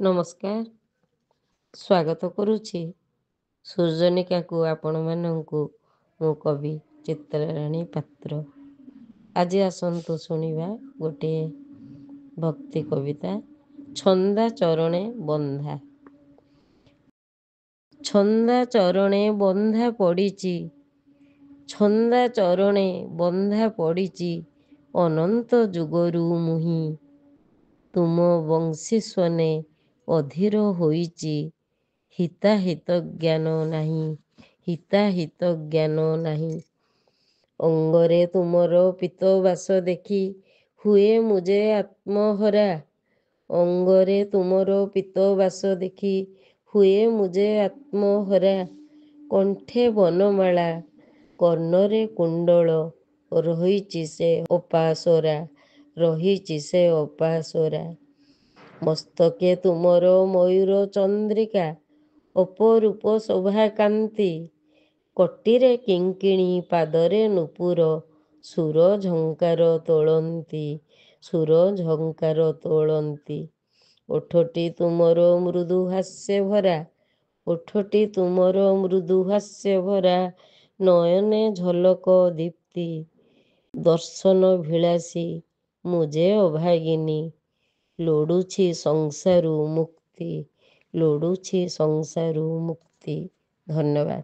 ନମସ୍କାର, ସ୍ୱାଗତ କରୁଛି ସୃଜନିକାକୁ ଆପଣମାନଙ୍କୁ। ମୁଁ କବି ଚିତ୍ରାରାଣୀ ପାତ୍ର। ଆଜି ଆସନ୍ତୁ ଶୁଣିବା ଗୋଟିଏ ଭକ୍ତି କବିତା। ଛନ୍ଦା ଚରଣେ ବନ୍ଧା। ଛନ୍ଦା ଚରଣେ ବନ୍ଧା ପଡ଼ିଛି, ଛନ୍ଦା ଚରଣେ ବନ୍ଧା ପଡ଼ିଛି, ଅନନ୍ତ ଯୁଗରୁ ମୁହିଁ ତୁମ ବଂଶୀସ୍ୱନେ ଅଧୀର ହୋଇଛି। ହିତାହିତ ଜ୍ଞାନ ନାହିଁ, ହିତାହିତ ଜ୍ଞାନ ନାହିଁ। ଅଙ୍ଗରେ ତୁମର ପୀତବାସ ଦେଖି ହୁଏ ମୁଁ ଯେ ଆତ୍ମହରା। ଅଙ୍ଗରେ ତୁମର ପୀତବାସ ଦେଖି ହୁଏ ମୁଁ ଯେ ଆତ୍ମହରା। କଣ୍ଠେ ବନମାଳା, କର୍ଣ୍ଣରେ କୁଣ୍ଡଳ, ରହିଛି ସେ ଅପାସରା, ରହିଛି ସେ ଅପାସରା। ମସ୍ତକେ ତୁମର ମୟୂର ଚନ୍ଦ୍ରିକା, ଅପରୂପ ଶୋଭା କାନ୍ତି। କଟିରେ କିଙ୍କିଣୀ, ପାଦରେ ନୂପୁର, ସୁର ଝଙ୍କାର ତୋଳନ୍ତି, ସୁର ଝଙ୍କାର ତୋଳନ୍ତି। ଓଠଟି ତୁମର ମୃଦୁ ହାସ୍ୟ ଭରା, ଓଠଟି ତୁମର ମୃଦୁ ହାସ୍ୟ ଭରା, ନୟନେ ଝଲକ ଦୀପ୍ତି। ଦର୍ଶନ ଭିଳାସୀ ମୁଁ ଯେ ଅଭାଗିନୀ, ଲୋଡୁଛି ସଂସାରୁ ମୁକ୍ତି, ଲୋଡୁଛି ସଂସାରୁ ମୁକ୍ତି। ଧନ୍ୟବାଦ।